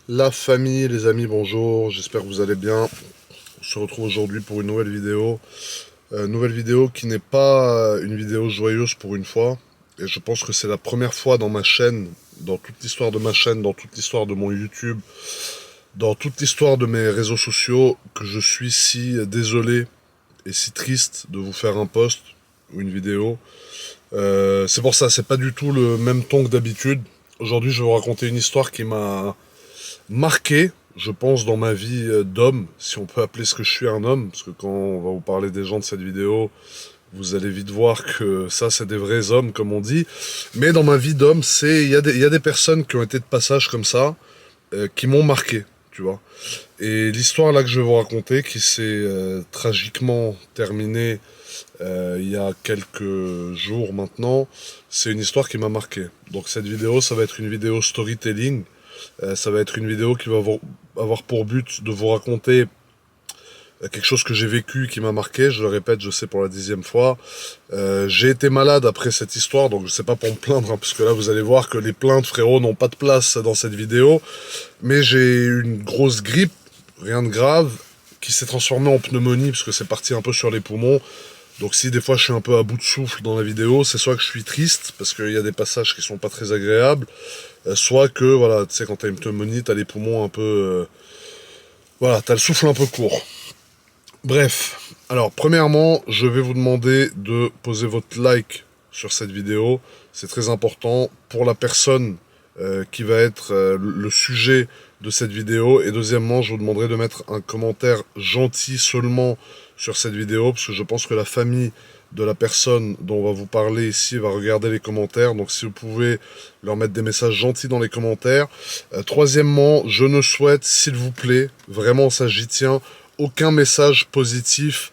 La famille, les amis, bonjour, j'espère que vous allez bien. On se retrouve aujourd'hui pour une nouvelle vidéo. Nouvelle vidéo qui n'est pas une vidéo joyeuse pour une fois. Et je pense que c'est la première fois dans ma chaîne, dans toute l'histoire de ma chaîne, dans toute l'histoire de mon YouTube, dans toute l'histoire de mes réseaux sociaux, que je suis si désolé et si triste de vous faire un post ou une vidéo. C'est pour ça, c'est pas du tout le même ton que d'habitude. Aujourd'hui, je vais vous raconter une histoire qui m'a marqué, je pense, dans ma vie d'homme, si on peut appeler ce que je suis un homme, parce que quand on va vous parler des gens de cette vidéo, vous allez vite voir que ça, c'est des vrais hommes, comme on dit. Mais dans ma vie d'homme, il y a des personnes qui ont été de passage comme ça, qui m'ont marqué, tu vois. Et l'histoire là que je vais vous raconter, qui s'est tragiquement terminée il y a quelques jours maintenant, c'est une histoire qui m'a marqué. Donc cette vidéo, ça va être une vidéo storytelling. Ça va être une vidéo qui va avoir pour but de vous raconter quelque chose que j'ai vécu, qui m'a marqué. Je le répète, je sais pour la 10e fois. J'ai été malade après cette histoire, donc je sais pas pour me plaindre, hein, parce que là vous allez voir que les plaintes, frérot, n'ont pas de place dans cette vidéo. Mais j'ai eu une grosse grippe, rien de grave, qui s'est transformée en pneumonie, parce que c'est parti un peu sur les poumons. Donc si des fois je suis un peu à bout de souffle dans la vidéo, c'est soit que je suis triste, parce qu'il y a des passages qui sont pas très agréables, soit que, voilà, tu sais, quand t'as une pneumonie, t'as les poumons un peu... voilà, t'as le souffle un peu court. Bref, alors premièrement, je vais vous demander de poser votre like sur cette vidéo. C'est très important pour la personne qui va être le sujet de cette vidéo. Et deuxièmement, je vous demanderai de mettre un commentaire gentil seulement sur cette vidéo, parce que je pense que la famille de la personne dont on va vous parler ici va regarder les commentaires. Donc si vous pouvez leur mettre des messages gentils dans les commentaires. Troisièmement, je ne souhaite, s'il vous plaît, vraiment ça j'y tiens, aucun message positif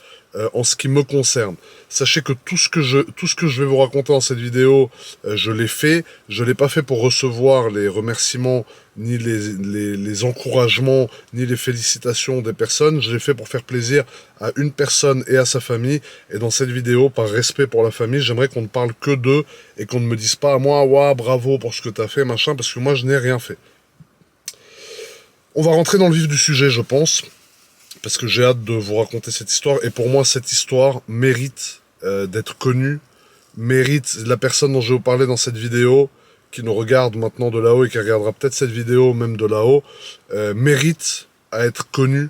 en ce qui me concerne. Sachez que tout ce que je vais vous raconter dans cette vidéo, je l'ai fait. Je l'ai pas fait pour recevoir les remerciements, ni les encouragements, ni les félicitations des personnes. Je l'ai fait pour faire plaisir à une personne et à sa famille. Et dans cette vidéo, par respect pour la famille, j'aimerais qu'on ne parle que d'eux et qu'on ne me dise pas à moi, ouah, bravo pour ce que t'as fait, machin, parce que moi, je n'ai rien fait. On va rentrer dans le vif du sujet, je pense, parce que j'ai hâte de vous raconter cette histoire. Et pour moi, cette histoire mérite d'être connue, mérite la personne dont je vais vous parler dans cette vidéo, qui nous regarde maintenant de là-haut et qui regardera peut-être cette vidéo même de là-haut, mérite à être connue,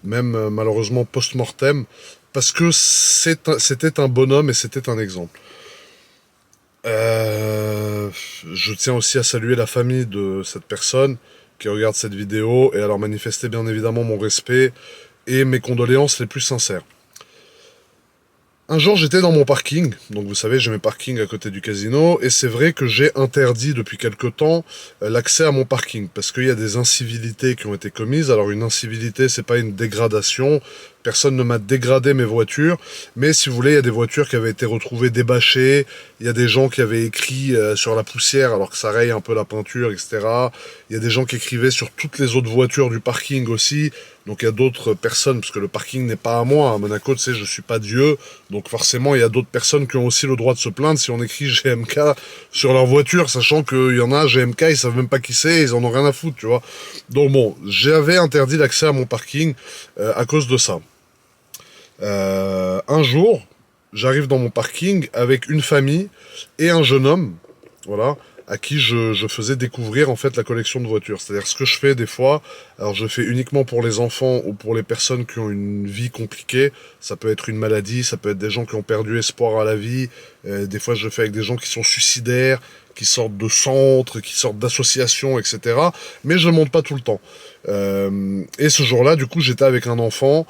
même malheureusement post-mortem, parce que c'était un bonhomme et c'était un exemple. Je tiens aussi à saluer la famille de cette personne qui regarde cette vidéo et à leur manifester bien évidemment mon respect et mes condoléances les plus sincères. Un jour, j'étais dans mon parking, donc vous savez, j'ai mes parkings à côté du casino, et c'est vrai que j'ai interdit depuis quelque temps l'accès à mon parking, parce qu'il y a des incivilités qui ont été commises. Alors une incivilité, c'est pas une dégradation, personne ne m'a dégradé mes voitures, mais si vous voulez, il y a des voitures qui avaient été retrouvées débâchées, il y a des gens qui avaient écrit sur la poussière alors que ça raye un peu la peinture, etc. Il y a des gens qui écrivaient sur toutes les autres voitures du parking aussi. Donc il y a d'autres personnes, parce que le parking n'est pas à moi, à Monaco, tu sais, je suis pas Dieu, donc forcément il y a d'autres personnes qui ont aussi le droit de se plaindre si on écrit GMK sur leur voiture, sachant qu'il y en a, GMK, ils savent même pas qui c'est, ils en ont rien à foutre, tu vois. Donc bon, j'avais interdit l'accès à mon parking à cause de ça. Un jour, j'arrive dans mon parking avec une famille et un jeune homme, voilà, à qui je faisais découvrir en fait la collection de voitures. C'est-à-dire ce que je fais des fois, alors je le fais uniquement pour les enfants ou pour les personnes qui ont une vie compliquée. Ça peut être une maladie, ça peut être des gens qui ont perdu espoir à la vie. Des fois je le fais avec des gens qui sont suicidaires, qui sortent de centres, qui sortent d'associations, etc. Mais je ne monte pas tout le temps. Et ce jour-là, du coup, j'étais avec un enfant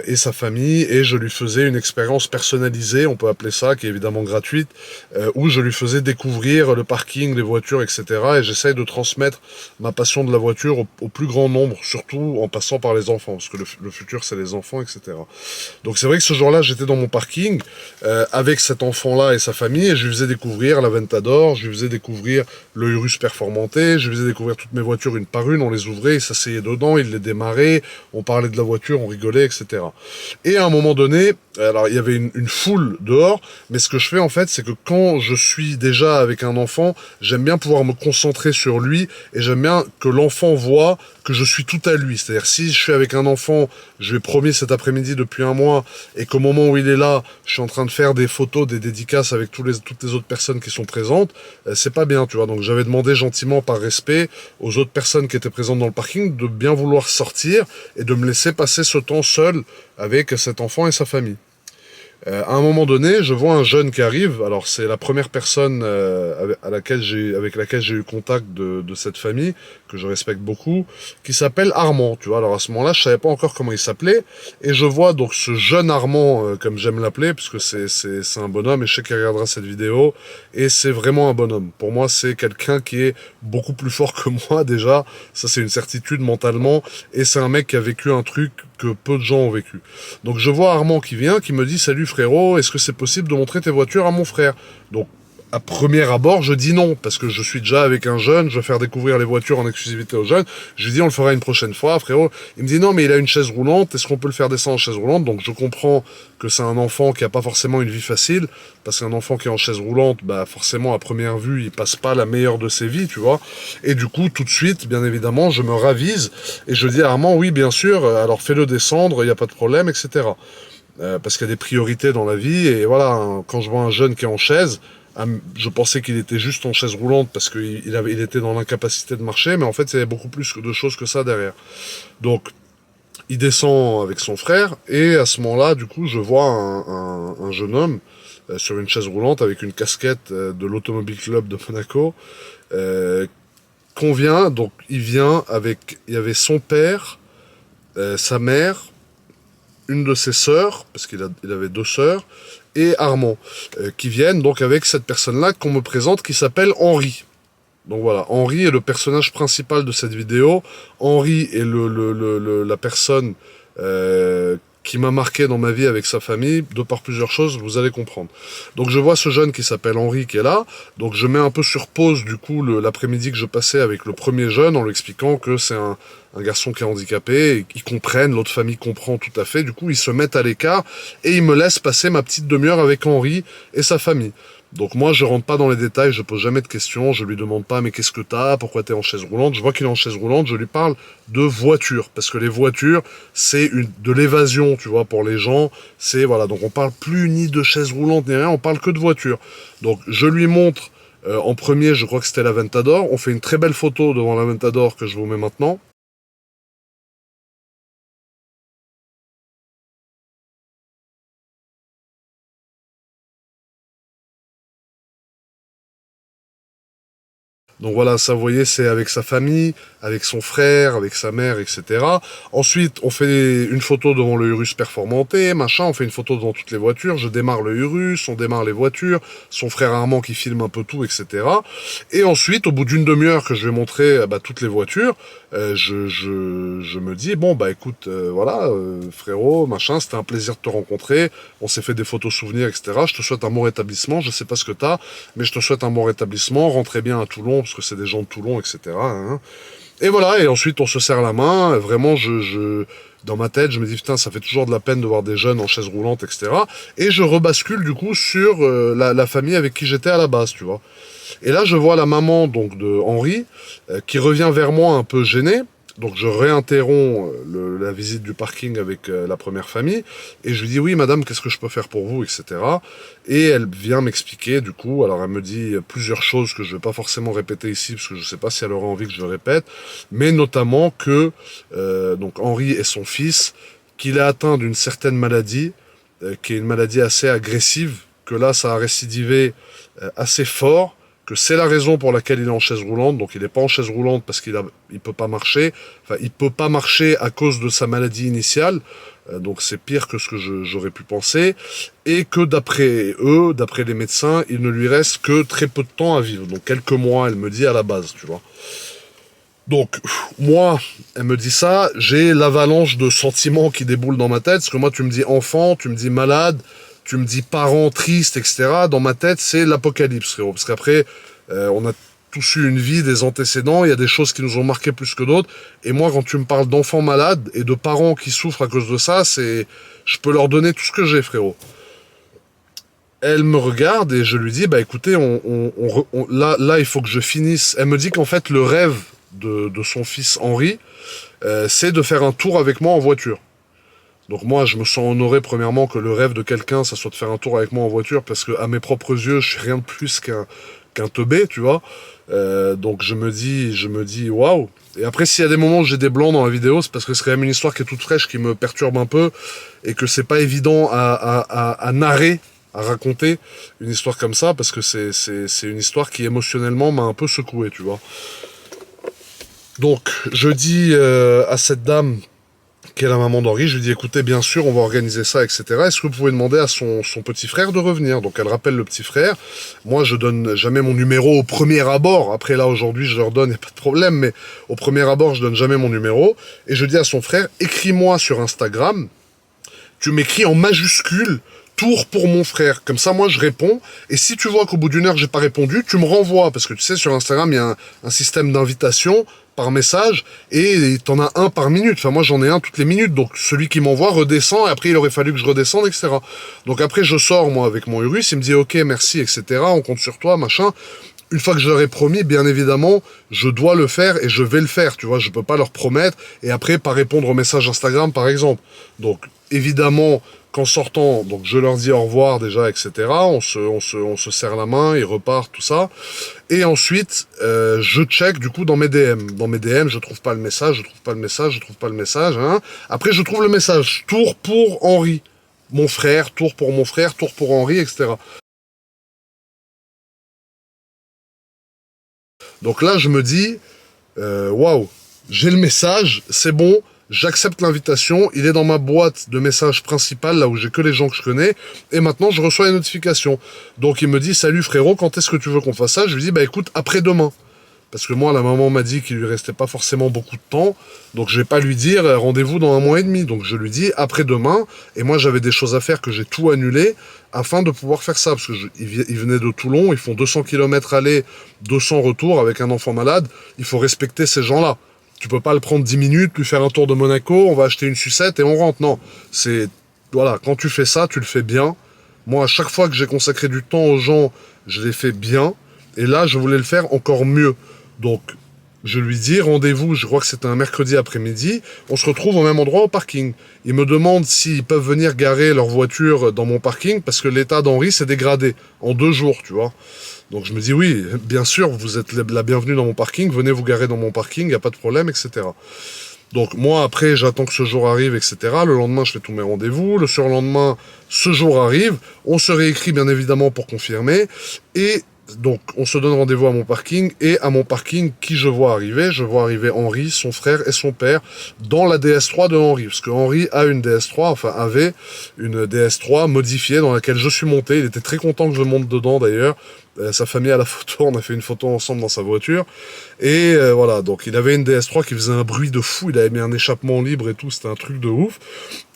et sa famille, et je lui faisais une expérience personnalisée, on peut appeler ça, qui est évidemment gratuite, où je lui faisais découvrir le parking, les voitures, etc. Et j'essaye de transmettre ma passion de la voiture au plus grand nombre, surtout en passant par les enfants, parce que le futur, c'est les enfants, etc. Donc c'est vrai que ce jour-là, j'étais dans mon parking avec cet enfant-là et sa famille, et je lui faisais découvrir la Ventador, je lui faisais découvrir le Urus Performanté, je lui faisais découvrir toutes mes voitures une par une, on les ouvrait, il s'asseyait dedans, il les démarrait, on parlait de la voiture, on rigolait, etc. Et à un moment donné, Alors, il y avait une foule dehors, mais ce que je fais en fait, c'est que quand je suis déjà avec un enfant, j'aime bien pouvoir me concentrer sur lui et j'aime bien que l'enfant voit que je suis tout à lui. C'est-à-dire, si je suis avec un enfant, je lui ai promis cet après-midi depuis un mois, et qu'au moment où il est là, je suis en train de faire des photos, des dédicaces avec toutes les autres personnes qui sont présentes, c'est pas bien, tu vois. Donc, j'avais demandé gentiment, par respect, aux autres personnes qui étaient présentes dans le parking de bien vouloir sortir et de me laisser passer ce temps seul avec cet enfant et sa famille. À un moment donné, je vois un jeune qui arrive. Alors, c'est la première personne avec laquelle j'ai eu contact de cette famille, que je respecte beaucoup, qui s'appelle Armand. Tu vois, alors à ce moment-là, je savais pas encore comment il s'appelait. Et je vois donc ce jeune Armand, comme j'aime l'appeler, parce que c'est un bonhomme, et je sais qu'il regardera cette vidéo. Et c'est vraiment un bonhomme. Pour moi, c'est quelqu'un qui est beaucoup plus fort que moi, déjà. Ça, c'est une certitude mentalement. Et c'est un mec qui a vécu un truc que peu de gens ont vécu. Donc je vois Armand qui vient, qui me dit « Salut frérot, est-ce que c'est possible de montrer tes voitures à mon frère ?» Donc à premier abord, je dis non, parce que je suis déjà avec un jeune, je veux faire découvrir les voitures en exclusivité aux jeunes. Je lui dis on le fera une prochaine fois, frérot. Il me dit non, mais il a une chaise roulante, est-ce qu'on peut le faire descendre en chaise roulante? Donc je comprends que c'est un enfant qui a pas forcément une vie facile, parce qu'un enfant qui est en chaise roulante, bah forcément à première vue, il passe pas la meilleure de ses vies, tu vois. Et du coup, tout de suite, bien évidemment, je me ravise et je dis à Armand, oui, bien sûr, alors fais-le descendre, il n'y a pas de problème, etc. Parce qu'il y a des priorités dans la vie, et voilà, quand je vois un jeune qui est en chaise, je pensais qu'il était juste en chaise roulante parce qu'il était dans l'incapacité de marcher, mais en fait, il y avait beaucoup plus de choses que ça derrière. Donc, il descend avec son frère, et à ce moment-là, du coup, je vois un jeune homme sur une chaise roulante avec une casquette de l'Automobile Club de Monaco, qu'on vient, donc il vient avec, il y avait son père, sa mère, une de ses sœurs, parce il avait deux sœurs, et Armand, qui viennent donc avec cette personne-là qu'on me présente, qui s'appelle Henri. Donc voilà, Henri est le personnage principal de cette vidéo. Henri est la personne qui m'a marqué dans ma vie avec sa famille, de par plusieurs choses, vous allez comprendre. Donc je vois ce jeune qui s'appelle Henri qui est là, donc je mets un peu sur pause du coup l'après-midi que je passais avec le premier jeune en lui expliquant que c'est un garçon qui est handicapé, et ils comprennent, l'autre famille comprend tout à fait, du coup ils se mettent à l'écart et ils me laissent passer ma petite demi-heure avec Henri et sa famille. Donc moi je rentre pas dans les détails, je pose jamais de questions, je lui demande pas mais qu'est-ce que t'as, pourquoi t'es en chaise roulante, je vois qu'il est en chaise roulante, je lui parle de voitures, parce que les voitures c'est de l'évasion, tu vois, pour les gens, c'est voilà, donc on parle plus ni de chaise roulante ni rien, on parle que de voitures. Donc je lui montre en premier, je crois que c'était la Ventador, on fait une très belle photo devant la Ventador que je vous mets maintenant. Donc voilà, ça, vous voyez, c'est avec sa famille, avec son frère, avec sa mère, etc. Ensuite, on fait une photo devant le Urus Performanté, machin, on fait une photo devant toutes les voitures, je démarre le Urus, on démarre les voitures, son frère Armand qui filme un peu tout, etc. Et ensuite, au bout d'une demi-heure que je vais montrer toutes les voitures, je me dis, bon, bah écoute, voilà, frérot, machin, c'était un plaisir de te rencontrer, on s'est fait des photos souvenirs, etc. Je te souhaite un bon rétablissement, je sais pas ce que t'as, mais je te souhaite un bon rétablissement, rentrez bien à Toulon, parce que c'est des gens de Toulon, etc. Hein. Et voilà, et ensuite on se serre la main, vraiment dans ma tête, je me dis putain, ça fait toujours de la peine de voir des jeunes en chaise roulante, etc. Et je rebascule du coup sur la famille avec qui j'étais à la base, tu vois. Et là, je vois la maman donc de Henri qui revient vers moi un peu gênée. Donc je réinterromps la visite du parking avec la première famille et je lui dis oui madame, qu'est-ce que je peux faire pour vous, etc. Et elle vient m'expliquer du coup, alors elle me dit plusieurs choses que je ne vais pas forcément répéter ici parce que je ne sais pas si elle aura envie que je le répète, mais notamment que donc Henri et son fils, qu'il est atteint d'une certaine maladie, qui est une maladie assez agressive, que là ça a récidivé assez fort, que c'est la raison pour laquelle il est en chaise roulante, donc il n'est pas en chaise roulante parce il peut pas marcher, enfin il peut pas marcher à cause de sa maladie initiale, donc c'est pire que ce que j'aurais pu penser, et que d'après eux, d'après les médecins, il ne lui reste que très peu de temps à vivre, donc quelques mois, elle me dit à la base, tu vois. Donc, moi, elle me dit ça, j'ai l'avalanche de sentiments qui déboulent dans ma tête, parce que moi, tu me dis enfant, tu me dis malade, tu me dis parents tristes, etc. Dans ma tête, c'est l'apocalypse, frérot. Parce qu'après, on a tous eu une vie, des antécédents, il y a des choses qui nous ont marqué plus que d'autres. Et moi, quand tu me parles d'enfants malades et de parents qui souffrent à cause de ça, je peux leur donner tout ce que j'ai, frérot. Elle me regarde et je lui dis, bah écoutez, là, il faut que je finisse. Elle me dit qu'en fait, le rêve de son fils Henri, c'est de faire un tour avec moi en voiture. Donc moi, je me sens honoré, premièrement, que le rêve de quelqu'un, ça soit de faire un tour avec moi en voiture, parce que à mes propres yeux, je suis rien de plus qu'un teubé, tu vois. Donc je me dis, waouh. Et après, s'il y a des moments où j'ai des blancs dans la vidéo, c'est parce que c'est quand même une histoire qui est toute fraîche, qui me perturbe un peu, et que c'est pas évident à narrer, à raconter une histoire comme ça, parce que c'est une histoire qui émotionnellement m'a un peu secoué, tu vois. Donc, je dis à cette dame qui est la maman d'Henri, je lui dis écoutez, bien sûr, on va organiser ça, etc. Est-ce que vous pouvez demander à son petit frère de revenir? Donc elle rappelle le petit frère. Moi, je donne jamais mon numéro au premier abord. Après, là, aujourd'hui, je leur donne, il n'y a pas de problème, mais au premier abord, je donne jamais mon numéro. Et je dis à son frère, écris-moi sur Instagram, tu m'écris en majuscule, tour pour mon frère. Comme ça, moi, je réponds. Et si tu vois qu'au bout d'une heure, j'ai pas répondu, tu me renvoies. Parce que tu sais, sur Instagram, il y a un système d'invitation par message, et t'en as un par minute. Enfin, moi, j'en ai un toutes les minutes. Donc, celui qui m'envoie redescend, et après, il aurait fallu que je redescende, etc. Donc, après, je sors, moi, avec mon Urus. Il me dit, OK, merci, etc. On compte sur toi, machin. Une fois que je leur ai promis, bien évidemment, je dois le faire et je vais le faire, tu vois. Je peux pas leur promettre et après, pas répondre aux messages Instagram, par exemple. Donc, évidemment, qu'en sortant, donc je leur dis au revoir déjà, etc. On se serre la main, ils repartent, tout ça. Et ensuite, je check du coup dans mes DM. Dans mes DM, je trouve pas le message, je trouve pas le message, je trouve pas le message. Hein. Après, je trouve le message. Tour pour Henri. Mon frère, tour pour mon frère, tour pour Henri, etc. Donc là, je me dis, waouh, j'ai le message, c'est bon, j'accepte l'invitation, il est dans ma boîte de messages principale, là où j'ai que les gens que je connais, et maintenant je reçois les notifications. Donc il me dit, salut frérot, quand est-ce que tu veux qu'on fasse ça? Je lui dis, bah écoute, après-demain. Parce que moi, la maman m'a dit qu'il lui restait pas forcément beaucoup de temps, donc je vais pas lui dire rendez-vous dans 1 mois et demi. Donc je lui dis après-demain, et moi j'avais des choses à faire que j'ai tout annulé afin de pouvoir faire ça, parce que ils venaient de Toulon, ils font 200 km aller, 200 retour avec un enfant malade, il faut respecter ces gens-là. Tu peux pas le prendre 10 minutes, lui faire un tour de Monaco, on va acheter une sucette et on rentre. Non, voilà, quand tu fais ça, tu le fais bien. Moi, à chaque fois que j'ai consacré du temps aux gens, je l'ai fait bien, et là, je voulais le faire encore mieux. Donc, je lui dis rendez-vous, je crois que c'était un mercredi après-midi, on se retrouve au même endroit au parking. Ils me demandent s'ils peuvent venir garer leur voiture dans mon parking, parce que l'état d'Henri s'est dégradé en 2 jours, tu vois. Donc je me dis oui, bien sûr, vous êtes la bienvenue dans mon parking, venez vous garer dans mon parking, il n'y a pas de problème, etc. Donc moi, après, j'attends que ce jour arrive, etc. Le lendemain, je fais tous mes rendez-vous. Le surlendemain, ce jour arrive. On se réécrit, bien évidemment, pour confirmer. Et donc, on se donne rendez-vous à mon parking. Et à mon parking, qui je vois arriver? Je vois arriver Henri, son frère et son père dans la DS3 de Henri. Parce que Henri a une DS3, enfin avait une DS3 modifiée dans laquelle je suis monté. Il était très content que je monte dedans, d'ailleurs. Sa famille à la photo, on a fait une photo ensemble dans sa voiture. Et voilà, donc il avait une DS3 qui faisait un bruit de fou, il avait mis un échappement libre et tout, c'était un truc de ouf.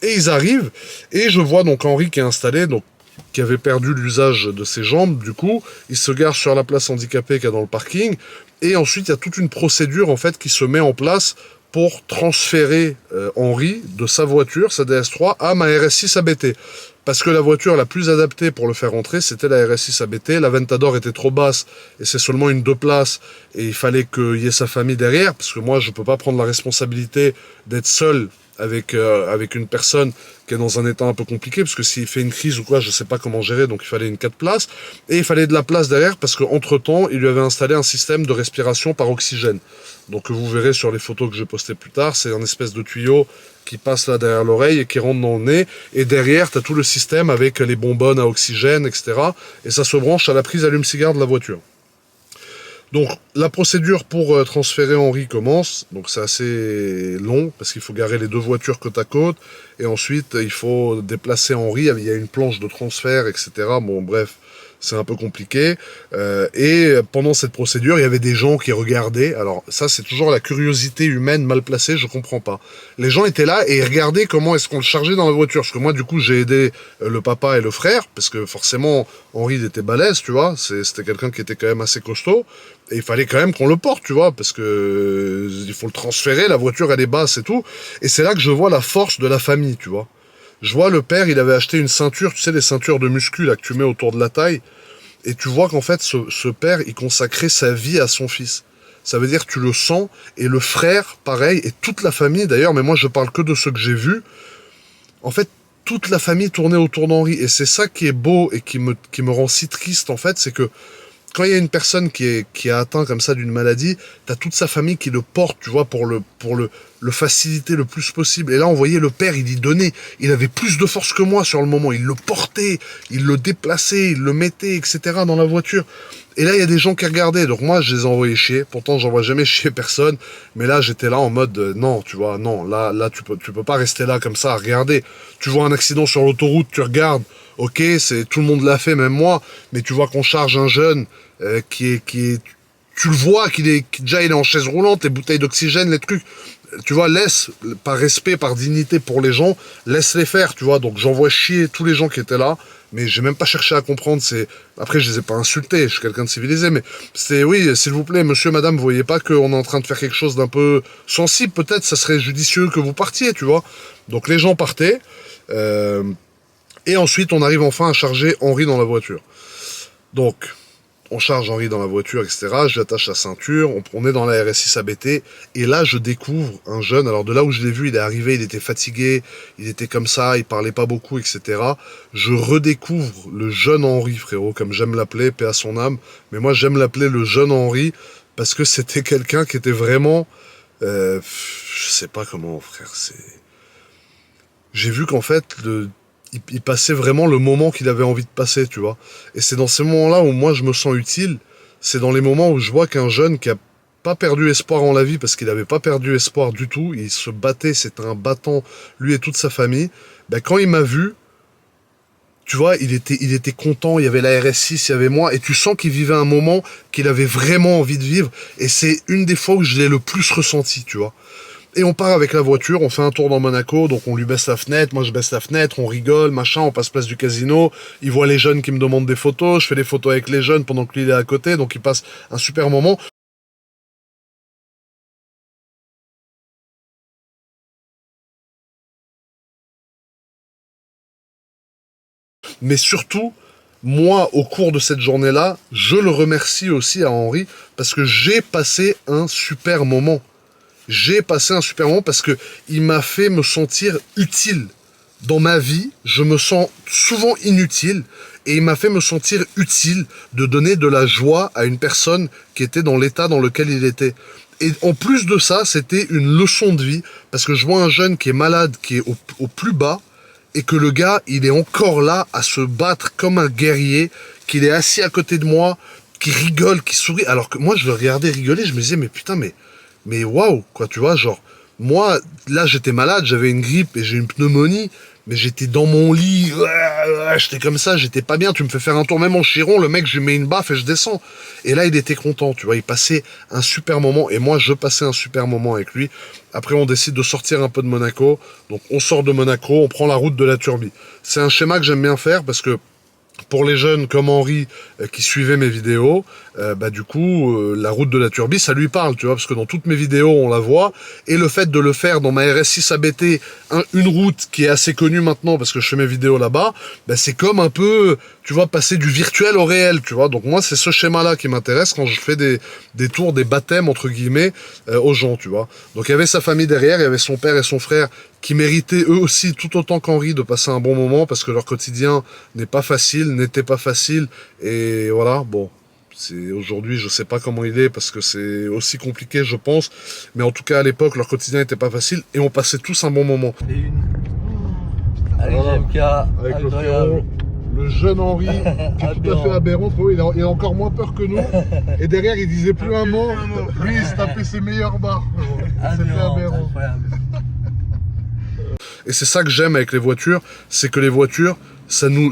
Et ils arrivent, et je vois donc Henri qui est installé, donc qui avait perdu l'usage de ses jambes, du coup, il se gare sur la place handicapée qu'il y a dans le parking, et ensuite il y a toute une procédure en fait qui se met en place pour transférer Henri de sa voiture, sa DS3, à ma RS6 ABT. Parce que la voiture la plus adaptée pour le faire rentrer, c'était la RS6 ABT. La Ventador était trop basse et c'est seulement une 2 places. Et il fallait qu'il y ait sa famille derrière, parce que moi, je peux pas prendre la responsabilité d'être seul avec une personne qui est dans un état un peu compliqué, parce que s'il fait une crise ou quoi, je sais pas comment gérer, donc il fallait une 4 places. Et il fallait de la place derrière, parce qu'entre-temps, il lui avait installé un système de respiration par oxygène. Donc vous verrez sur les photos que je vais poster plus tard, c'est un espèce de tuyau qui passe là derrière l'oreille et qui rentre dans le nez. Et derrière, tu as tout le système avec les bonbonnes à oxygène, etc. Et ça se branche à la prise allume-cigare de la voiture. Donc la procédure pour transférer Henri commence, donc c'est assez long parce qu'il faut garer les 2 voitures côte à côte et ensuite il faut déplacer Henri, il y a une planche de transfert, etc. Bon bref, c'est un peu compliqué. Et pendant cette procédure, il y avait des gens qui regardaient. Alors ça, c'est toujours la curiosité humaine mal placée, je comprends pas. Les gens étaient là et ils regardaient comment est-ce qu'on le chargeait dans la voiture. Parce que moi, du coup, j'ai aidé le papa et le frère, parce que forcément, Henri il était balèze, tu vois. C'était quelqu'un qui était quand même assez costaud. Et il fallait quand même qu'on le porte, tu vois, parce que il faut le transférer, la voiture elle est basse et tout. Et c'est là que je vois la force de la famille, tu vois. Je vois le père, il avait acheté une ceinture, tu sais, les ceintures de muscu là que tu mets autour de la taille. Et tu vois qu'en fait, ce père, il consacrait sa vie à son fils. Ça veut dire que tu le sens. Et le frère, pareil, et toute la famille d'ailleurs, mais moi je parle que de ceux que j'ai vus. En fait, toute la famille tournait autour d'Henri. Et c'est ça qui est beau et qui me rend si triste, en fait, c'est que quand il y a une personne qui a atteint comme ça d'une maladie, t'as toute sa famille qui le porte, tu vois, pour le faciliter le plus possible. Et là, on voyait le père, il y donnait. Il avait plus de force que moi sur le moment. Il le portait, il le déplaçait, il le mettait, etc. dans la voiture. Et là, il y a des gens qui regardaient. Donc moi, je les ai envoyés chier. Pourtant, j'envoie jamais chier personne. Mais là, j'étais là en mode, non, tu vois, non, là, tu peux pas rester là comme ça à regarder. Tu vois un accident sur l'autoroute, tu regardes. Ok, c'est tout le monde l'a fait, même moi. Mais tu vois qu'on charge un jeune qui est, tu le vois déjà il est en chaise roulante, les bouteilles d'oxygène, les trucs. Tu vois, laisse, par respect, par dignité pour les gens, laisse les faire, tu vois. Donc j'envoie chier tous les gens qui étaient là. Mais j'ai même pas cherché à comprendre. Après, je les ai pas insultés. Je suis quelqu'un de civilisé, mais c'est oui, s'il vous plaît, monsieur, madame, vous voyez pas qu'on est en train de faire quelque chose d'un peu sensible. Peut-être, ça serait judicieux que vous partiez, tu vois. Donc les gens partaient. Et ensuite, on arrive enfin à charger Henri dans la voiture. Donc, on charge Henri dans la voiture, etc. Je lui attache la ceinture, on est dans la RS6 ABT, et là, je découvre un jeune. Alors, de là où je l'ai vu, il est arrivé, il était fatigué, il était comme ça, il parlait pas beaucoup, etc. Je redécouvre le jeune Henri, frérot, comme j'aime l'appeler, paix à son âme. Mais moi, j'aime l'appeler le jeune Henri, parce que c'était quelqu'un qui était vraiment... je sais pas comment, frère, j'ai vu qu'en fait, il passait vraiment le moment qu'il avait envie de passer, tu vois. Et c'est dans ces moments-là où moi je me sens utile. C'est dans les moments où je vois qu'un jeune qui a pas perdu espoir en la vie, parce qu'il n'avait pas perdu espoir du tout, il se battait, c'était un battant, lui et toute sa famille. Ben, quand il m'a vu, tu vois, il était content, il y avait la RS6, il y avait moi, et tu sens qu'il vivait un moment qu'il avait vraiment envie de vivre. Et c'est une des fois où je l'ai le plus ressenti, tu vois. Et on part avec la voiture, on fait un tour dans Monaco, donc on lui baisse la fenêtre, moi je baisse la fenêtre, on rigole, machin, on passe place du casino, il voit les jeunes qui me demandent des photos, je fais des photos avec les jeunes pendant que lui il est à côté, donc il passe un super moment. Mais surtout, moi, au cours de cette journée-là, je le remercie aussi à Henri, parce que j'ai passé un super moment. J'ai passé un super moment parce que il m'a fait me sentir utile. Dans ma vie, je me sens souvent inutile et il m'a fait me sentir utile de donner de la joie à une personne qui était dans l'état dans lequel il était. Et en plus de ça, c'était une leçon de vie parce que je vois un jeune qui est malade, qui est au plus bas et que le gars, il est encore là à se battre comme un guerrier, qu'il est assis à côté de moi, qui rigole, qui sourit. Alors que moi, je le regardais rigoler, je me disais, mais putain, mais waouh, quoi, tu vois, genre, moi, là, j'étais malade, j'avais une grippe et j'ai une pneumonie, mais j'étais dans mon lit, j'étais comme ça, j'étais pas bien, tu me fais faire un tour, même en chiron, le mec, je lui mets une baffe et je descends. Et là, il était content, tu vois, il passait un super moment, et moi, je passais un super moment avec lui. Après, on décide de sortir un peu de Monaco, donc on sort de Monaco, on prend la route de la Turbie. C'est un schéma que j'aime bien faire, parce que pour les jeunes comme Henri qui suivaient mes vidéos, bah du coup, la route de la Turbie, ça lui parle, tu vois, parce que dans toutes mes vidéos, on la voit, et le fait de le faire dans ma RS6 ABT, une route qui est assez connue maintenant, parce que je fais mes vidéos là-bas, bah c'est comme un peu, tu vois, passer du virtuel au réel, tu vois, donc moi, c'est ce schéma-là qui m'intéresse quand je fais des tours, des baptêmes, entre guillemets, aux gens, tu vois. Donc il y avait sa famille derrière, il y avait son père et son frère, qui méritaient eux aussi, tout autant qu'Henri, de passer un bon moment, parce que leur quotidien n'était pas facile, et voilà, bon, aujourd'hui, je sais pas comment il est, parce que c'est aussi compliqué, je pense, mais en tout cas, à l'époque, leur quotidien n'était pas facile, et on passait tous un bon moment. Et une. Avec Voilà. GMK, Avec le incroyable. frérot, le jeune Henri, qui est tout à fait aberrant, frérot, il a encore moins peur que nous, et derrière, il disait plus un mot, lui, il se tapait ses meilleures barres, frérot. C'était aberrant. Incroyable. Et c'est ça que j'aime avec les voitures, c'est que les voitures, ça nous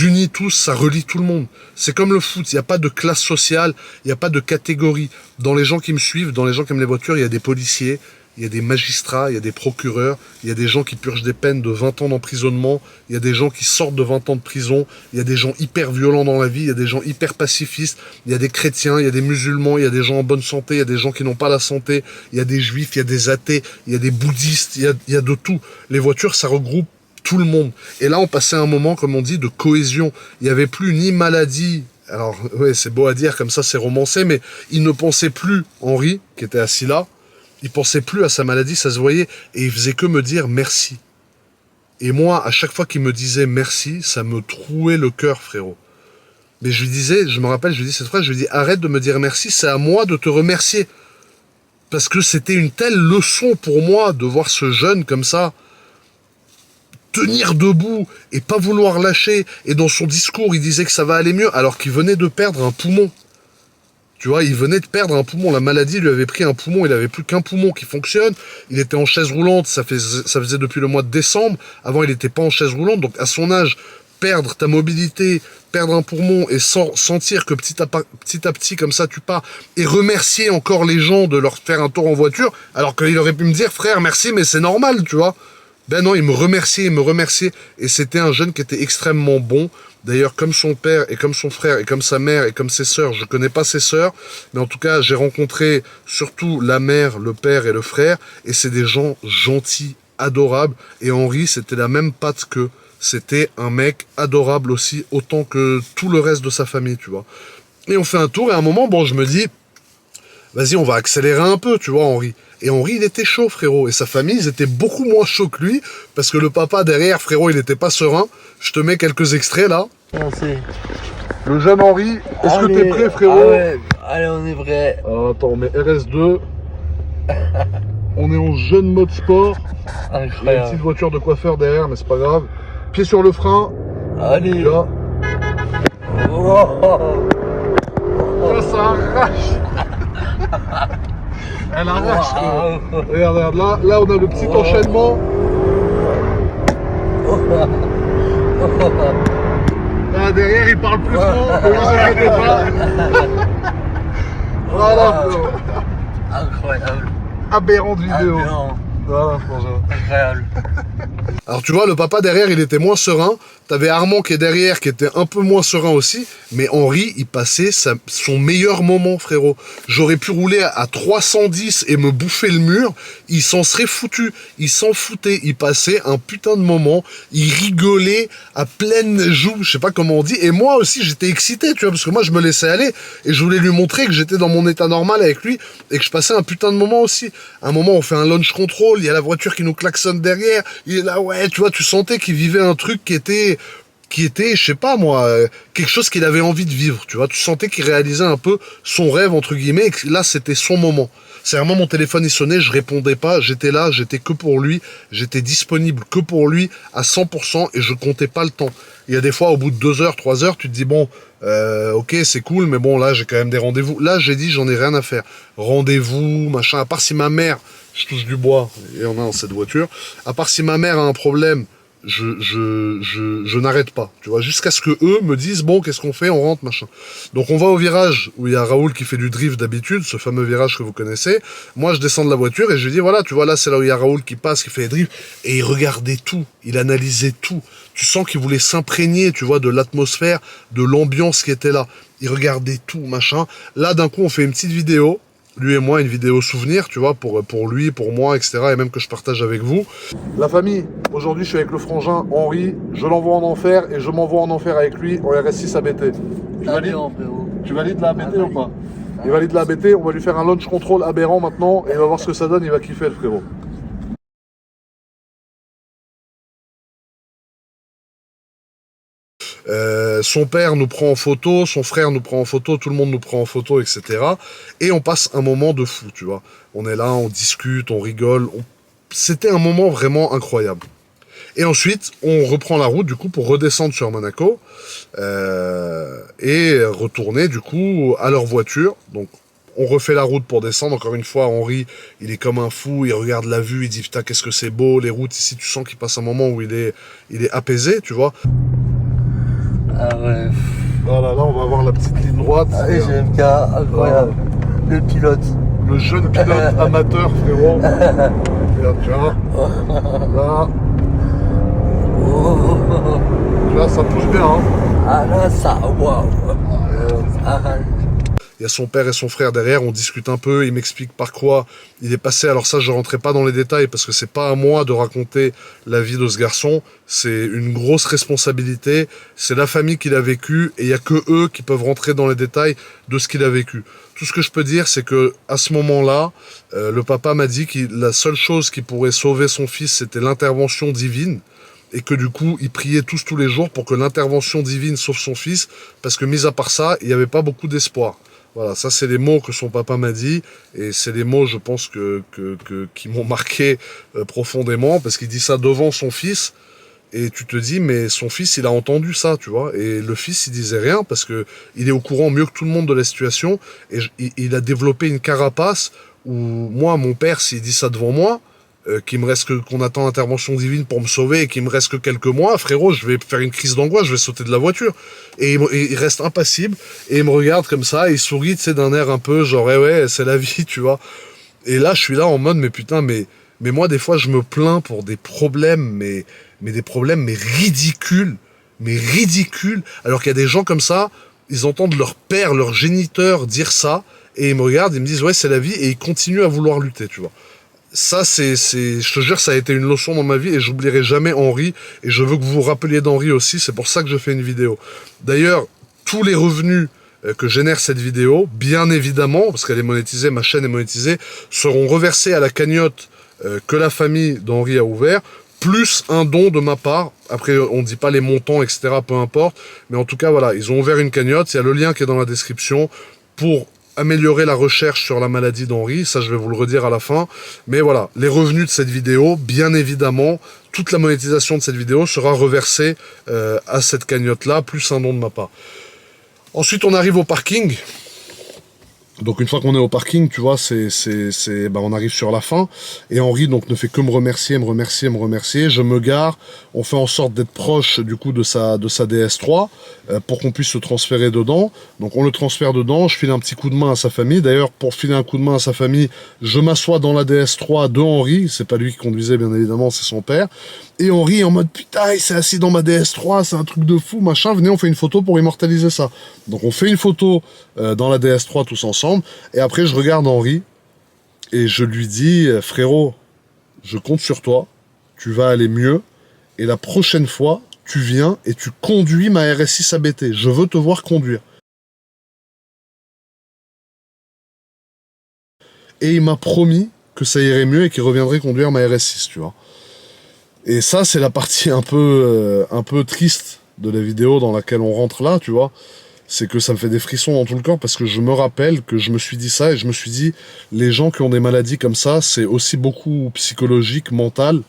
unit tous, ça relie tout le monde. C'est comme le foot, il n'y a pas de classe sociale, il n'y a pas de catégorie. Dans les gens qui me suivent, dans les gens qui aiment les voitures, il y a des policiers, il y a des magistrats, il y a des procureurs, il y a des gens qui purgent des peines de 20 ans d'emprisonnement, il y a des gens qui sortent de 20 ans de prison, il y a des gens hyper violents dans la vie, il y a des gens hyper pacifistes, il y a des chrétiens, il y a des musulmans, il y a des gens en bonne santé, il y a des gens qui n'ont pas la santé, il y a des juifs, il y a des athées, il y a des bouddhistes, il y a de tout. Les voitures, ça regroupe tout le monde. Et là, on passait un moment, comme on dit, de cohésion. Il n'y avait plus ni maladie. Alors, ouais, c'est beau à dire, comme ça, c'est romancé, mais il ne pensait plus, Henri, qui était assis là, il pensait plus à sa maladie, ça se voyait, et il faisait que me dire merci. Et moi, à chaque fois qu'il me disait merci, ça me trouait le cœur, frérot. Mais je lui disais, je me rappelle, je lui dis cette phrase, je lui dis, arrête de me dire merci, c'est à moi de te remercier. Parce que c'était une telle leçon pour moi de voir ce jeune comme ça, tenir debout et pas vouloir lâcher. Et dans son discours, il disait que ça va aller mieux, alors qu'il venait de perdre un poumon. Tu vois, il venait de perdre un poumon. La maladie lui avait pris un poumon. Il avait plus qu'un poumon qui fonctionne. Il était en chaise roulante. Ça faisait depuis le mois de décembre. Avant, il n'était pas en chaise roulante. Donc, à son âge, perdre ta mobilité, perdre un poumon et sentir que petit à petit, comme ça, tu pars et remercier encore les gens de leur faire un tour en voiture, alors qu'il aurait pu me dire, frère, merci, mais c'est normal, tu vois. Ben non, il me remerciait, et c'était un jeune qui était extrêmement bon. D'ailleurs, comme son père, et comme son frère, et comme sa mère, et comme ses sœurs, je connais pas ses sœurs, mais en tout cas, j'ai rencontré surtout la mère, le père et le frère, et c'est des gens gentils, adorables, et Henri, c'était la même patte qu'eux. C'était un mec adorable aussi, autant que tout le reste de sa famille, tu vois. Et on fait un tour, et à un moment, bon, je me dis, vas-y, on va accélérer un peu, tu vois, Henri. Et Henri, il était chaud, frérot. Et sa famille, ils étaient beaucoup moins chauds que lui, parce que le papa derrière, frérot, il était pas serein. Je te mets quelques extraits, là. Merci. Le jeune Henri, est-ce que t'es prêt, frérot? Ah ouais, allez, on est prêt. Alors, attends, on met RS2. On est en jeune mode sport. Il y a une Incroyable. petite voiture de coiffeur derrière, mais c'est pas grave. Pied sur le frein. Allez. Là. Oh. Ça arrache. Elle arrache. Wow. Regarde, là, on a le petit enchaînement. Là, derrière, il parle plus trop. Ne vous inquiétez pas. Voilà, frérot. Incroyable. Aberrante vidéo. Aberrant. Voilà, frangin. Incroyable. Alors tu vois, le papa derrière, il était moins serein. T'avais Armand qui est derrière, qui était un peu moins serein aussi. Mais Henri, il passait son meilleur moment, frérot. J'aurais pu rouler à 310 et me bouffer le mur. Il s'en serait foutu. Il s'en foutait. Il passait un putain de moment. Il rigolait à pleine joue. Je sais pas comment on dit. Et moi aussi, j'étais excité, tu vois, parce que moi, je me laissais aller. Et je voulais lui montrer que j'étais dans mon état normal avec lui. Et que je passais un putain de moment aussi. Un moment, on fait un launch control. Il y a la voiture qui nous klaxonne derrière. Il est là, ouais, tu vois, tu sentais qu'il vivait un truc qui était, je sais pas moi, quelque chose qu'il avait envie de vivre, tu vois. Tu sentais qu'il réalisait un peu son rêve, entre guillemets, et que là, c'était son moment. C'est vraiment, mon téléphone, il sonnait, je répondais pas, j'étais là, j'étais que pour lui, j'étais disponible que pour lui, à 100%, et je comptais pas le temps. Il y a des fois, au bout de 2 heures, 3 heures, tu te dis, bon, ok, c'est cool, mais bon, là, j'ai quand même des rendez-vous. Là, j'ai dit, j'en ai rien à faire. Rendez-vous, machin, à part si ma mère, je touche du bois, et on a dans cette voiture, à part si ma mère a un problème, je n'arrête pas, tu vois, jusqu'à ce que eux me disent, bon, qu'est-ce qu'on fait, on rentre, machin. Donc on va au virage où il y a Raoul qui fait du drift d'habitude, ce fameux virage que vous connaissez. Moi, je descends de la voiture et je lui dis, voilà, tu vois, là, c'est là où il y a Raoul qui passe, qui fait les drifts, et il regardait tout, il analysait tout. Tu sens qu'il voulait s'imprégner, tu vois, de l'atmosphère, de l'ambiance qui était là. Il regardait tout, machin. Là, d'un coup, on fait une petite vidéo, lui et moi, une vidéo souvenir, tu vois, pour lui, pour moi, etc. Et même que je partage avec vous. La famille, aujourd'hui, je suis avec le frangin Henri. Je l'envoie en enfer et je m'envoie en enfer avec lui en RS6 ABT. Tu valides la ABT ou pas? Il valide la ABT, on va lui faire un launch control aberrant maintenant et il va voir ce que ça donne, il va kiffer le frérot. Son père nous prend en photo, son frère nous prend en photo, tout le monde nous prend en photo, etc. Et on passe un moment de fou, tu vois. On est là, on discute, on rigole. C'était un moment vraiment incroyable. Et ensuite, on reprend la route, du coup, pour redescendre sur Monaco et retourner, du coup, à leur voiture. Donc, on refait la route pour descendre. Encore une fois, Henri, il est comme un fou, il regarde la vue, il dit, putain, qu'est-ce que c'est beau, les routes ici, tu sens qu'il passe un moment où il est apaisé, tu vois. Ah ouais. Voilà, là, on va avoir la petite ligne droite. Allez, GMK, incroyable. Le pilote. Le jeune pilote amateur, frérot. Regarde, tu vois. Là, tu vois, ça pousse bien. Hein. Ah là, ça, waouh. Il y a son père et son frère derrière, on discute un peu, il m'explique par quoi il est passé. Alors ça, je rentrerai pas dans les détails parce que c'est pas à moi de raconter la vie de ce garçon. C'est une grosse responsabilité. C'est la famille qu'il a vécu et il y a que eux qui peuvent rentrer dans les détails de ce qu'il a vécu. Tout ce que je peux dire, c'est que à ce moment-là, le papa m'a dit que la seule chose qui pourrait sauver son fils, c'était l'intervention divine. Et que du coup, ils priaient tous les jours pour que l'intervention divine sauve son fils, parce que mis à part ça, il n'y avait pas beaucoup d'espoir. Voilà, ça c'est les mots que son papa m'a dit, et c'est les mots, je pense, qui m'ont marqué profondément, parce qu'il dit ça devant son fils, et tu te dis, mais son fils, il a entendu ça, tu vois, et le fils, il disait rien, parce que il est au courant mieux que tout le monde de la situation, et il a développé une carapace, où moi, mon père, s'il dit ça devant moi, qu'il me reste qu'on attend l'intervention divine pour me sauver et qu'il me reste que quelques mois, frérot, je vais faire une crise d'angoisse, je vais sauter de la voiture. Et il reste impassible, et il me regarde comme ça, et il sourit, tu sais, d'un air un peu genre, ouais, c'est la vie, tu vois. Et là, je suis là en mode, mais putain, mais moi, des fois, je me plains pour des problèmes, mais des problèmes, mais ridicules, alors qu'il y a des gens comme ça, ils entendent leur père, leur géniteur dire ça, et ils me regardent, ils me disent, ouais, c'est la vie, et ils continuent à vouloir lutter, tu vois. Ça, je te jure, ça a été une leçon dans ma vie et j'oublierai jamais Henri. Et je veux que vous vous rappeliez d'Henri aussi, c'est pour ça que je fais une vidéo. D'ailleurs, tous les revenus que génère cette vidéo, bien évidemment, parce qu'elle est monétisée, ma chaîne est monétisée, seront reversés à la cagnotte que la famille d'Henri a ouvert, plus un don de ma part. Après, on ne dit pas les montants, etc., peu importe. Mais en tout cas, voilà, ils ont ouvert une cagnotte, il y a le lien qui est dans la description, pour améliorer la recherche sur la maladie d'Henri, ça je vais vous le redire à la fin, mais voilà, les revenus de cette vidéo, bien évidemment, toute la monétisation de cette vidéo sera reversée à cette cagnotte-là, plus un don de ma part. Ensuite, on arrive au parking. Donc une fois qu'on est au parking, tu vois, on arrive sur la fin, et Henri donc ne fait que me remercier. Je me gare, on fait en sorte d'être proche du coup de sa DS3 pour qu'on puisse se transférer dedans. Donc on le transfère dedans, je file un petit coup de main à sa famille. D'ailleurs, pour filer un coup de main à sa famille, je m'assois dans la DS3 de Henri. C'est pas lui qui conduisait, bien évidemment, c'est son père. Et Henri en mode putain, il s'est assis dans ma DS3, c'est un truc de fou, machin. Venez, on fait une photo pour immortaliser ça. Donc on fait une photo dans la DS3 tous ensemble. Et après, je regarde Henri et je lui dis frérot, je compte sur toi, tu vas aller mieux. Et la prochaine fois, tu viens et tu conduis ma RS6 ABT. Je veux te voir conduire. Et il m'a promis que ça irait mieux et qu'il reviendrait conduire ma RS6, tu vois. Et ça, c'est la partie un peu triste de la vidéo dans laquelle on rentre là, tu vois. C'est que ça me fait des frissons dans tout le corps parce que je me rappelle que je me suis dit ça et je me suis dit, les gens qui ont des maladies comme ça, c'est aussi beaucoup psychologique, mental,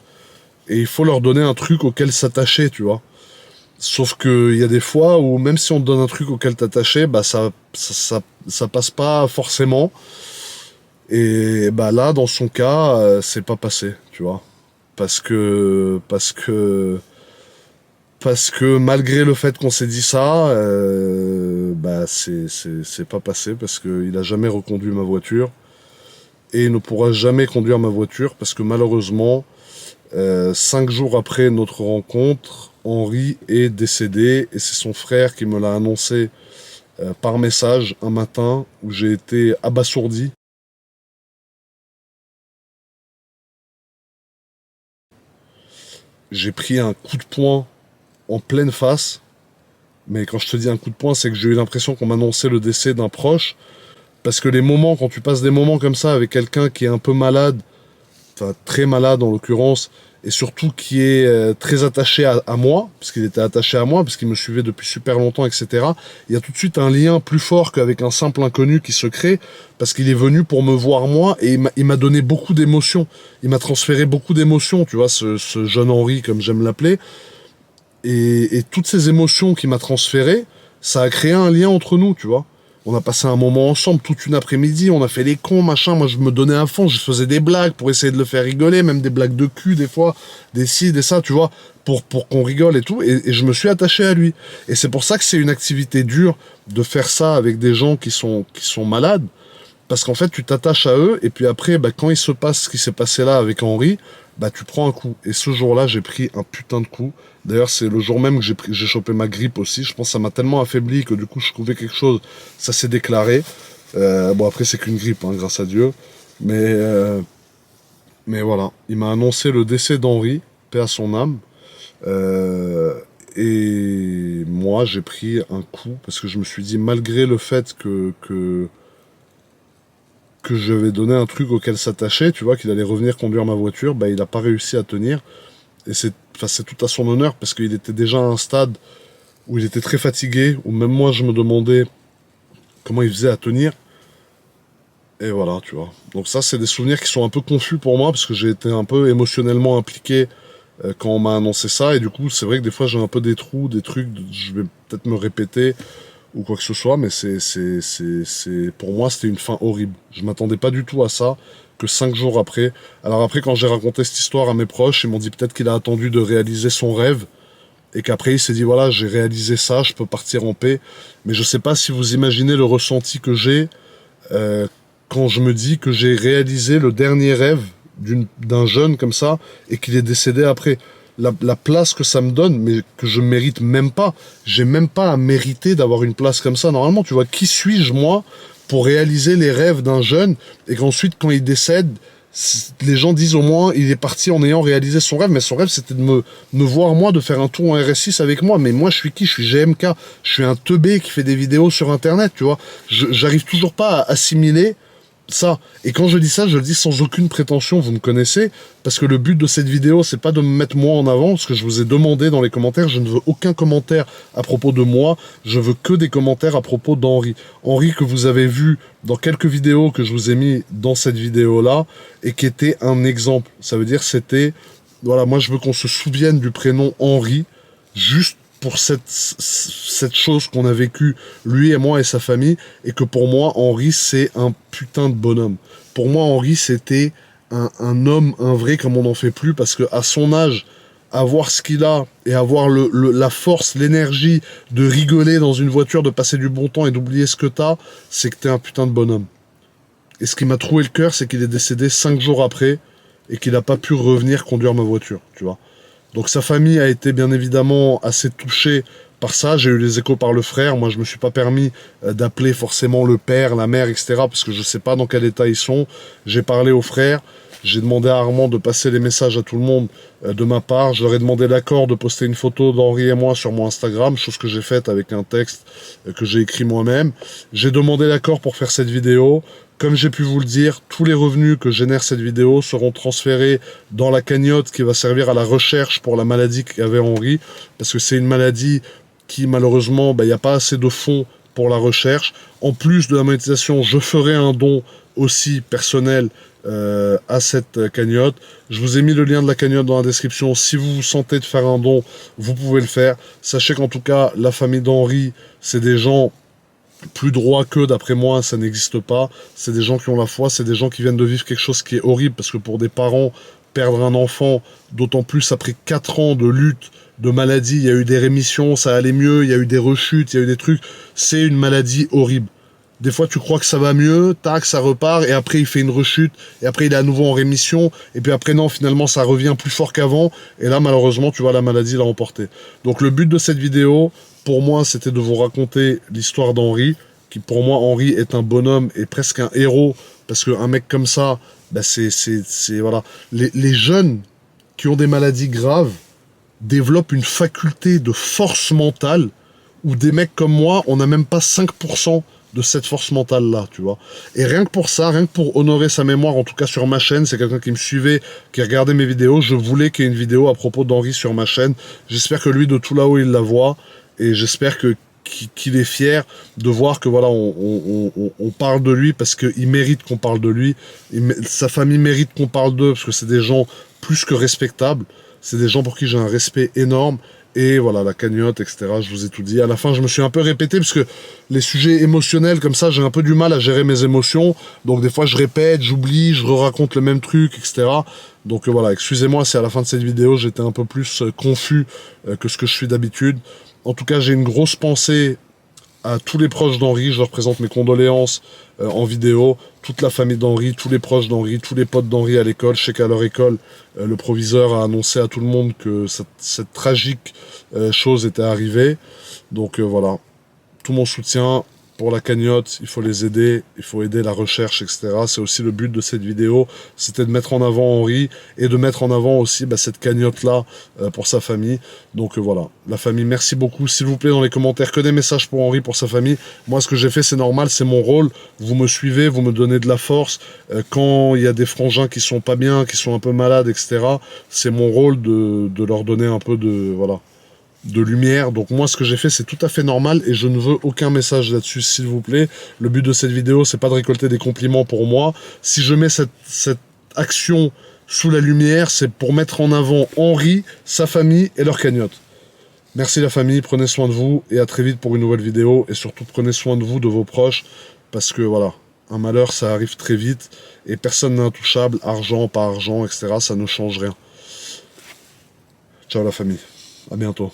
et il faut leur donner un truc auquel s'attacher, tu vois. Sauf que il y a des fois où même si on te donne un truc auquel t'attacher, bah ça passe pas forcément. Et bah là, dans son cas, c'est pas passé, tu vois. Parce que malgré le fait qu'on s'est dit ça, bah c'est pas passé parce qu'il a jamais reconduit ma voiture et il ne pourra jamais conduire ma voiture parce que malheureusement, 5 jours après notre rencontre, Henri est décédé et c'est son frère qui me l'a annoncé par message un matin où j'ai été abasourdi. J'ai pris un coup de poing en pleine face, mais quand je te dis un coup de poing, c'est que j'ai eu l'impression qu'on m'annonçait le décès d'un proche, parce que les moments, quand tu passes des moments comme ça avec quelqu'un qui est un peu malade, enfin très malade en l'occurrence, et surtout qui est très attaché à moi, parce qu'il était attaché à moi, parce qu'il me suivait depuis super longtemps, etc. Il y a tout de suite un lien plus fort qu'avec un simple inconnu qui se crée, parce qu'il est venu pour me voir moi, et il m'a donné beaucoup d'émotions. Il m'a transféré beaucoup d'émotions, tu vois, ce jeune Henri, comme j'aime l'appeler. Et toutes ces émotions qu'il m'a transférées, ça a créé un lien entre nous, tu vois. On a passé un moment ensemble, toute une après-midi, on a fait les cons, machin. Moi, je me donnais à fond, je faisais des blagues pour essayer de le faire rigoler, même des blagues de cul, des fois, des ci, des ça, tu vois, pour qu'on rigole et tout. Et je me suis attaché à lui. Et c'est pour ça que c'est une activité dure de faire ça avec des gens qui sont malades. Parce qu'en fait, tu t'attaches à eux, et puis après, bah, quand il se passe ce qui s'est passé là avec Henri, bah, tu prends un coup. Et ce jour-là, j'ai pris un putain de coup. D'ailleurs, c'est le jour même que j'ai chopé ma grippe aussi. Je pense que ça m'a tellement affaibli que du coup, je trouvais quelque chose, ça s'est déclaré. Bon, après, c'est qu'une grippe, hein, grâce à Dieu. Mais voilà, il m'a annoncé le décès d'Henri, paix à son âme. Et moi, j'ai pris un coup, parce que je me suis dit, malgré le fait que je vais donner un truc auquel s'attacher, tu vois, qu'il allait revenir conduire ma voiture, bah, il n'a pas réussi à tenir. Et c'est tout à son honneur, parce qu'il était déjà à un stade où il était très fatigué, où même moi je me demandais comment il faisait à tenir. Et voilà, tu vois. Donc ça, c'est des souvenirs qui sont un peu confus pour moi, parce que j'ai été un peu émotionnellement impliqué quand on m'a annoncé ça. Et du coup, c'est vrai que des fois, j'ai un peu des trous, des trucs, je vais peut-être me répéter ou quoi que ce soit, mais pour moi, c'était une fin horrible. Je m'attendais pas du tout à ça, que 5 jours après. Alors après, quand j'ai raconté cette histoire à mes proches, ils m'ont dit peut-être qu'il a attendu de réaliser son rêve, et qu'après, il s'est dit, voilà, j'ai réalisé ça, je peux partir en paix. Mais je sais pas si vous imaginez le ressenti que j'ai euh, quand je me dis que j'ai réalisé le dernier rêve d'un jeune comme ça, et qu'il est décédé après. La place que ça me donne, mais que je mérite même pas. J'ai même pas à mériter d'avoir une place comme ça. Normalement, tu vois, qui suis-je, moi, pour réaliser les rêves d'un jeune, et qu'ensuite, quand il décède, les gens disent au moins, il est parti en ayant réalisé son rêve, mais son rêve, c'était de me voir, moi, de faire un tour en RS6 avec moi. Mais moi, je suis qui? Je suis GMK. Je suis un teubé qui fait des vidéos sur Internet, tu vois. J'arrive toujours pas à assimiler ça. Et quand je dis ça, je le dis sans aucune prétention, vous me connaissez, parce que le but de cette vidéo, c'est pas de me mettre moi en avant, ce que je vous ai demandé dans les commentaires. Je ne veux aucun commentaire à propos de moi, je veux que des commentaires à propos d'Henri. Henri, que vous avez vu dans quelques vidéos que je vous ai mis dans cette vidéo-là, et qui était un exemple. Ça veut dire, c'était, voilà, moi je veux qu'on se souvienne du prénom Henri, juste pour cette chose qu'on a vécue, lui et moi et sa famille, et que pour moi, Henri, c'est un putain de bonhomme. Pour moi, Henri, c'était un homme, un vrai, comme on n'en fait plus, parce que à son âge, avoir ce qu'il a, et avoir la force, l'énergie de rigoler dans une voiture, de passer du bon temps et d'oublier ce que t'as, c'est que t'es un putain de bonhomme. Et ce qui m'a troué le cœur, c'est qu'il est décédé 5 jours après, et qu'il n'a pas pu revenir conduire ma voiture, tu vois. Donc sa famille a été bien évidemment assez touchée par ça. J'ai eu les échos par le frère. Moi, je me suis pas permis d'appeler forcément le père, la mère, etc. parce que je sais pas dans quel état ils sont. J'ai parlé au frère. J'ai demandé à Armand de passer les messages à tout le monde de ma part. Je leur ai demandé l'accord de poster une photo d'Henri et moi sur mon Instagram, chose que j'ai faite avec un texte que j'ai écrit moi-même. J'ai demandé l'accord pour faire cette vidéo. Comme j'ai pu vous le dire, tous les revenus que génère cette vidéo seront transférés dans la cagnotte qui va servir à la recherche pour la maladie qu'avait Henri, parce que c'est une maladie qui, malheureusement, il n'y a pas assez de fonds pour la recherche. En plus de la monétisation, je ferai un don aussi personnel à cette cagnotte. Je vous ai mis le lien de la cagnotte dans la description. Si vous vous sentez de faire un don, vous pouvez le faire. Sachez qu'en tout cas, la famille d'Henri, c'est des gens plus droit qu'eux, d'après moi, ça n'existe pas. C'est des gens qui ont la foi, c'est des gens qui viennent de vivre quelque chose qui est horrible, parce que pour des parents, perdre un enfant, d'autant plus après 4 ans de lutte, de maladie, il y a eu des rémissions, ça allait mieux, il y a eu des rechutes, il y a eu des trucs, c'est une maladie horrible. Des fois, tu crois que ça va mieux, tac, ça repart, et après, il fait une rechute, et après, il est à nouveau en rémission, et puis après, non, finalement, ça revient plus fort qu'avant, et là, malheureusement, tu vois, la maladie l'a emporté. Donc, le but de cette vidéo, pour moi, c'était de vous raconter l'histoire d'Henri, qui, pour moi, Henri est un bonhomme et presque un héros, parce qu'un mec comme ça, voilà. Les jeunes qui ont des maladies graves développent une faculté de force mentale, où des mecs comme moi, on n'a même pas 5% de cette force mentale-là, tu vois. Et rien que pour ça, rien que pour honorer sa mémoire, en tout cas sur ma chaîne, c'est quelqu'un qui me suivait, qui regardait mes vidéos, je voulais qu'il y ait une vidéo à propos d'Henri sur ma chaîne. J'espère que lui, de tout là-haut, il la voit, et j'espère qu'il est fier de voir que voilà, on parle de lui, parce qu'il mérite qu'on parle de lui, sa famille mérite qu'on parle d'eux, parce que c'est des gens plus que respectables, c'est des gens pour qui j'ai un respect énorme, Et voilà, la cagnotte, etc. Je vous ai tout dit. À la fin, je me suis un peu répété parce que les sujets émotionnels, comme ça, j'ai un peu du mal à gérer mes émotions. Donc des fois, je répète, j'oublie, je raconte le même truc, etc. Donc voilà, excusez-moi si à la fin de cette vidéo, j'étais un peu plus confus que ce que je suis d'habitude. En tout cas, j'ai une grosse pensée à tous les proches d'Henri, je leur présente mes condoléances en vidéo, toute la famille d'Henri, tous les proches d'Henri, tous les potes d'Henri à l'école. Je sais qu'à leur école, le proviseur a annoncé à tout le monde que cette tragique chose était arrivée. Donc voilà, tout mon soutien pour la cagnotte, il faut les aider, il faut aider la recherche, etc. C'est aussi le but de cette vidéo, c'était de mettre en avant Henri et de mettre en avant aussi cette cagnotte-là pour sa famille. Donc voilà, la famille, merci beaucoup. S'il vous plaît, dans les commentaires, que des messages pour Henri, pour sa famille. Moi, ce que j'ai fait, c'est normal, c'est mon rôle. Vous me suivez, vous me donnez de la force. Quand il y a des frangins qui sont pas bien, qui sont un peu malades, etc., c'est mon rôle de leur donner un peu de lumière. Donc moi, ce que j'ai fait, c'est tout à fait normal et je ne veux aucun message là-dessus, s'il vous plaît. Le but de cette vidéo, c'est pas de récolter des compliments pour moi. Si je mets cette action sous la lumière, c'est pour mettre en avant Henri, sa famille et leur cagnotte. Merci la famille, prenez soin de vous et à très vite pour une nouvelle vidéo. Et surtout, prenez soin de vous, de vos proches, parce que voilà, un malheur, ça arrive très vite et personne n'est intouchable, argent, pas argent, etc. Ça ne change rien. Ciao la famille, à bientôt.